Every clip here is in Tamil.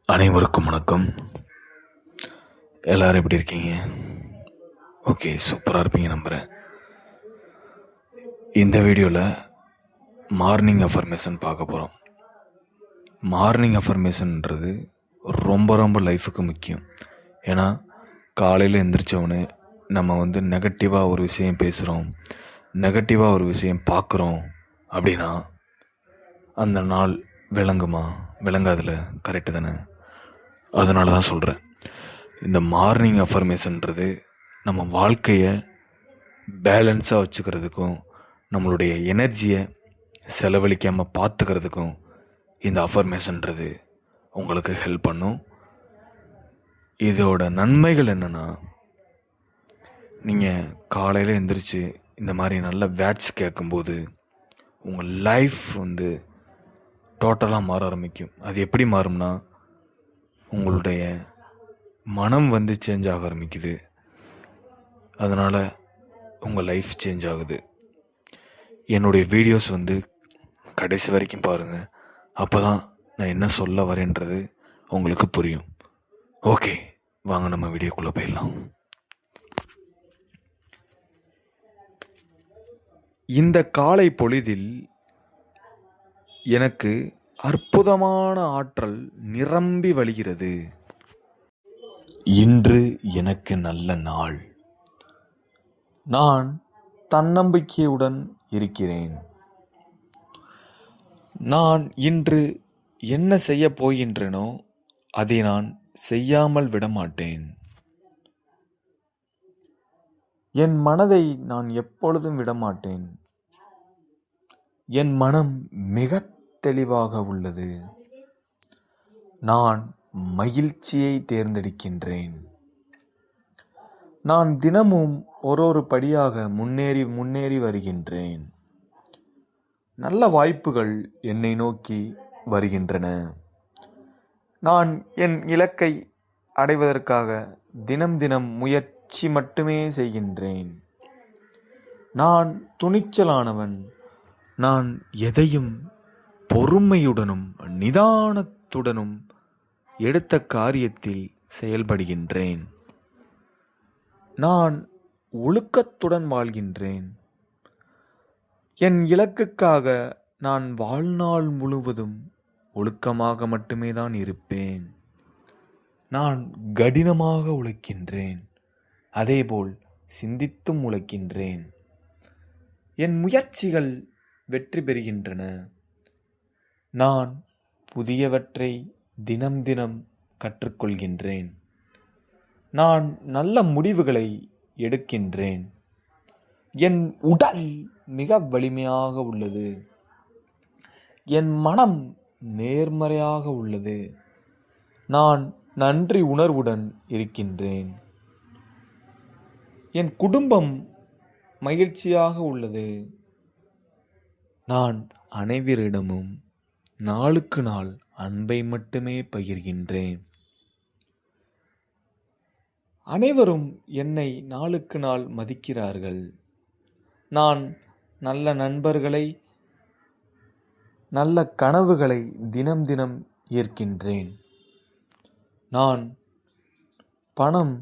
அனைவருக்கும் வணக்கம். எல்லோரும் எப்படி இருக்கீங்க? ஓகே, சூப்பராக இருப்பீங்க நம்புகிறேன். இந்த வீடியோவில் மார்னிங் அஃபர்மேஷன் பார்க்க போகிறோம். மார்னிங் அஃபர்மேஷன்ன்றது ரொம்ப ரொம்ப லைஃபுக்கு முக்கியம். ஏன்னா காலையில் எந்திரிச்சவொடனே நம்ம நெகட்டிவாக ஒரு விஷயம் பேசுகிறோம், நெகட்டிவாக ஒரு விஷயம் பார்க்குறோம் அப்படின்னா அந்த நாள் விளங்குமா? விளங்காதுல. கரெக்டு தானே? அதனால தான் சொல்கிறேன், இந்த மார்னிங் அஃபர்மேஷன்ன்றது நம்ம வாழ்க்கையை பேலன்ஸாக வச்சுக்கிறதுக்கும் நம்மளுடைய எனர்ஜியை செலவழிக்காமல் பார்த்துக்கிறதுக்கும் இந்த அஃபர்மேஷன்ன்றது உங்களுக்கு ஹெல்ப் பண்ணும். இதோட நன்மைகள் என்னென்னா, நீங்கள் காலையில் எந்திரிச்சு இந்த மாதிரி நல்ல வேர்ட்ஸ் கேட்கும்போது உங்கள் லைஃப் டோட்டலாக மாற ஆரம்பிக்கும். அது எப்படி மாறும்னா, உங்களுடைய மனம் சேஞ்ச் ஆக ஆரம்பிக்குது. அதனால் உங்கள் லைஃப் சேஞ்ச் ஆகுது. என்னுடைய வீடியோஸ் கடைசி வரைக்கும் பாருங்கள். அப்போ தான் நான் என்ன சொல்ல வரேன்றது உங்களுக்கு புரியும். ஓகே, வாங்க நம்ம வீடியோக்குள்ளே போயிடலாம். இந்த காலை பொழுதில் எனக்கு அற்புதமான ஆற்றல் நிரம்பி வழிகிறது. இன்று எனக்கு நல்ல நாள். நான் தன்னம்பிக்கையுடன் இருக்கிறேன். நான் இன்று என்ன செய்ய போகின்றேனோ அதை நான் செய்யாமல் விடமாட்டேன். என் மனதை நான் எப்பொழுதும் விடமாட்டேன். என் மனம் மிக தெளிவாக உள்ளது. நான் மகிழ்ச்சியை தேர்ந்தெடுக்கின்றேன். நான் தினமும் ஒரு படியாக முன்னேறி வருகின்றேன். நல்ல வாய்ப்புகள் என்னை நோக்கி வருகின்றன. நான் என் இலக்கை அடைவதற்காக தினம் முயற்சி மட்டுமே செய்கின்றேன். நான் துணிச்சலானவன். நான் எதையும் பொறுமையுடனும் நிதானத்துடனும் எடுத்த காரியத்தில் செயல்படுகின்றேன். நான் ஒழுக்கத்துடன் வாழ்கின்றேன். என் இலக்குக்காக நான் வாழ்நாள் முழுவதும் ஒழுக்கமாக மட்டுமே தான் இருப்பேன். நான் கடினமாக உழைக்கின்றேன். அதேபோல் சிந்தித்தும் உழைக்கின்றேன். என் முயற்சிகள் வெற்றி பெறுகின்றன. நான் புதியவற்றை தினம் கற்றுக்கொள்கின்றேன். நான் நல்ல முடிவுகளை எடுக்கின்றேன். என் உடல் மிக வலிமையாக உள்ளது. என் மனம் நேர்மறையாக உள்ளது. நான் நன்றி உணர்வுடன் இருக்கின்றேன். என் குடும்பம் மகிழ்ச்சியாக உள்ளது. நான் அனைவரிடமும் நாளுக்கு நாள் அன்பை மட்டுமே பகிர்கின்றேன். அனைவரும் என்னை நாளுக்கு நாள் மதிக்கிறார்கள். நான் நல்ல நண்பர்களை, நல்ல கனவுகளை தினம் ஏற்கின்றேன். நான் பணம்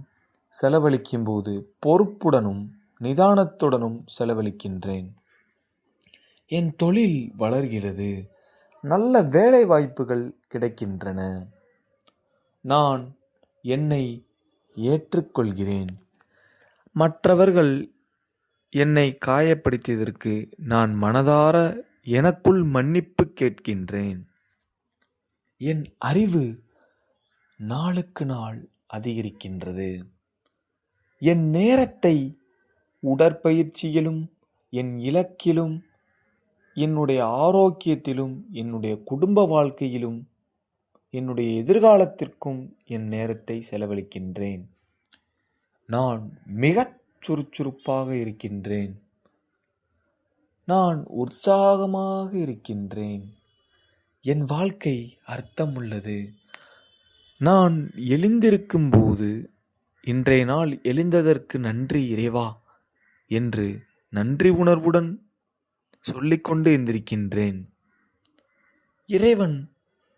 செலவழிக்கும் போது பொறுப்புடனும் நிதானத்துடனும் செலவழிக்கின்றேன். என் தொழில் வளர்கிறது. நல்ல வேலை வாய்ப்புகள் கிடைக்கின்றன. நான் என்னை ஏற்றுக்கொள்கிறேன். மற்றவர்கள் என்னை காயப்படுத்தியதற்கு நான் மனதார எனக்குள் மன்னிப்பு கேட்கின்றேன். என் அறிவு நாளுக்கு நாள் அதிகரிக்கின்றது. என் நேரத்தை உடற்பயிற்சியிலும், என் இலக்கிலும், என்னுடைய ஆரோக்கியத்திலும், என்னுடைய குடும்ப வாழ்க்கையிலும், என்னுடைய எதிர்காலத்திற்கும் என் நேரத்தை செலவழிக்கின்றேன். நான் மிகச் சுறுசுறுப்பாக இருக்கின்றேன். நான் உற்சாகமாக இருக்கின்றேன். என் வாழ்க்கை அர்த்தமுள்ளது. நான் எழுந்திருக்கும் போது இன்றைய நாள் எழுந்ததற்கு நன்றி இறைவா என்று நன்றி உணர்வுடன் சொல்லிக்கொண்டு எந்திருக்கின்றேன். இறைவன்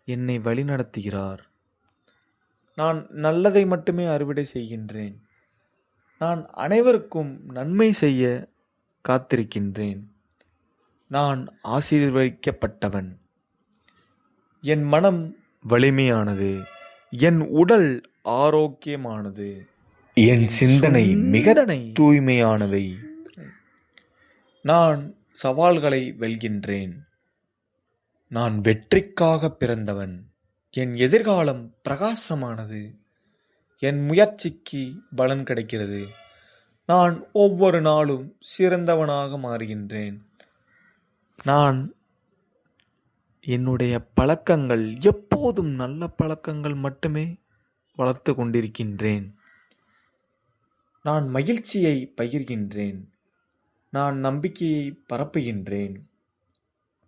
என்னை வழிநடத்துகிறார். நான் நல்லதை மட்டுமே அறுவடை செய்கின்றேன். நான் அனைவருக்கும் நன்மை செய்ய காத்திருக்கின்றேன். நான் ஆசீர்வதிக்கப்பட்டவன். என் மனம் வலிமையானது. என் உடல் ஆரோக்கியமானது. என் சிந்தனை மிக தூய்மையானவை. நான் சவால்களை வெல்கின்றேன். நான் வெற்றிக்காக பிறந்தவன். என் எதிர்காலம் பிரகாசமானது. என் முயற்சிக்கு பலன் கிடைக்கிறது. நான் ஒவ்வொரு நாளும் சிறந்தவனாக மாறுகின்றேன். நான் என்னுடைய பழக்கங்கள் எப்போதும் நல்ல பழக்கங்கள் மட்டுமே வளர்த்து கொண்டிருக்கின்றேன். நான் மகிழ்ச்சியை பகிர்கின்றேன். நான் நம்பிக்கையை பரப்புகின்றேன்.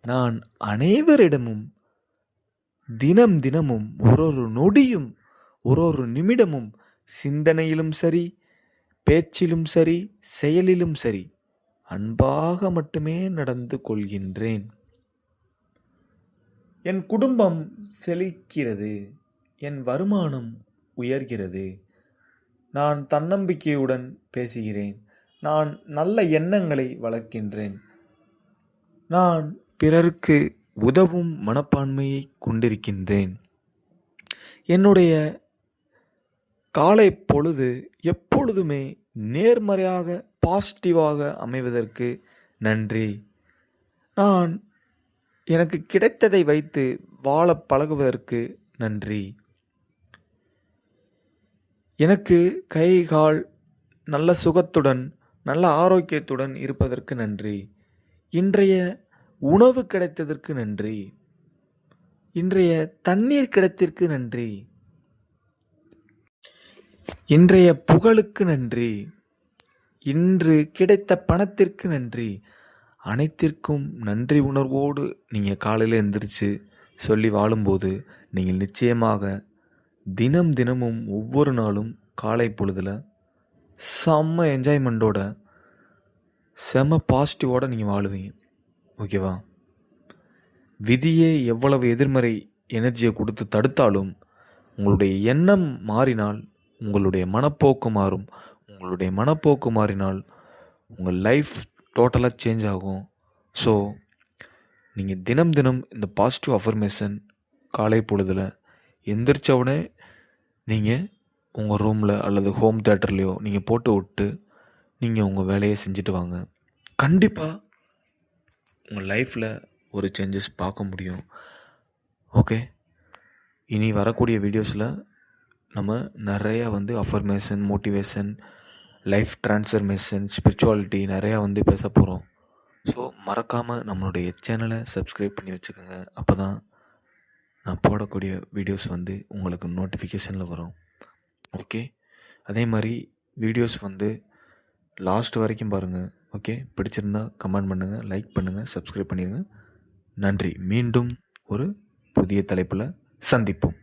நான் அனைவரிடமும் தினமும் ஒரு நொடியும் ஒரு நிமிடமும் சிந்தனையிலும் சரி, பேச்சிலும் சரி, செயலிலும் சரி அன்பாக மட்டுமே நடந்து கொள்கின்றேன். என் குடும்பம் செழிக்கிறது. என் வருமானம் உயர்கிறது. நான் தன்னம்பிக்கையுடன் பேசுகிறேன். நான் நல்ல எண்ணங்களை வளர்க்கின்றேன். நான் பிறருக்கு உதவும் மனப்பான்மையை கொண்டிருக்கின்றேன். என்னுடைய காலை பொழுது எப்பொழுதுமே நேர்மறையாக பாசிட்டிவாக அமைவதற்கு நன்றி. நான் எனக்கு கிடைத்ததை வைத்து வாழ பழகுவதற்கு நன்றி. எனக்கு கை கால் நல்ல சுகத்துடன் நல்ல ஆரோக்கியத்துடன் இருப்பதற்கு நன்றி. இன்றைய உணவு கிடைத்ததற்கு நன்றி. இன்றைய தண்ணீர் கிடைத்ததற்கு நன்றி. இன்றைய புகழுக்கு நன்றி. இன்று கிடைத்த பணத்திற்கு நன்றி. அனைத்திற்கும் நன்றி உணர்வோடு நீங்கள் காலையில் எந்திரிச்சு சொல்லி வாழும்போது நீங்கள் நிச்சயமாக தினமும் ஒவ்வொரு நாளும் காலை பொழுதில் செம்ம என்ஜாய்மெண்ட்டோட செம்ம பாசிட்டிவோட நீங்கள் வாழுவீங்க. ஓகேவா? விதியே எவ்வளவு எதிர்மறை எனர்ஜியை கொடுத்து தடுத்தாலும் உங்களுடைய எண்ணம் மாறினால் உங்களுடைய மனப்போக்கு மாறும். உங்களுடைய மனப்போக்கு மாறினால் உங்கள் லைஃப் டோட்டலாக சேஞ்ச் ஆகும். ஸோ நீங்கள் தினம் இந்த பாசிட்டிவ் அஃபர்மேஷன் காலை பொழுதில் எந்திரிச்ச உடனே நீங்கள் உங்கள் ரூமில் அல்லது ஹோம் தியேட்டர்லேயோ நீங்கள் போட்டு விட்டு நீங்கள் உங்கள் வேலையை செஞ்சுட்டு வாங்க. கண்டிப்பாக உங்கள் லைஃப்பில் ஒரு சேஞ்சஸ் பார்க்க முடியும். ஓகே, இனி வரக்கூடிய வீடியோஸில் நம்ம நிறையா affirmation, motivation, life transformation, spirituality நிறையா பேச போகிறோம். ஸோ மறக்காமல் நம்மளுடைய சேனலை சப்ஸ்கிரைப் பண்ணி வச்சுக்கோங்க. அப்போ தான் நான் போடக்கூடிய வீடியோஸ் உங்களுக்கு நோட்டிஃபிகேஷனில் வரும். ஓகே, அதே மாதிரி வீடியோஸ் லாஸ்ட் வரைக்கும் பாருங்கள். ஓகே, பிடிச்சிருந்தா கமெண்ட் பண்ணுங்கள், லைக் பண்ணுங்கள், சப்ஸ்கிரைப் பண்ணிடுங்க. நன்றி. மீண்டும் ஒரு புதிய தலைப்பில் சந்திப்போம்.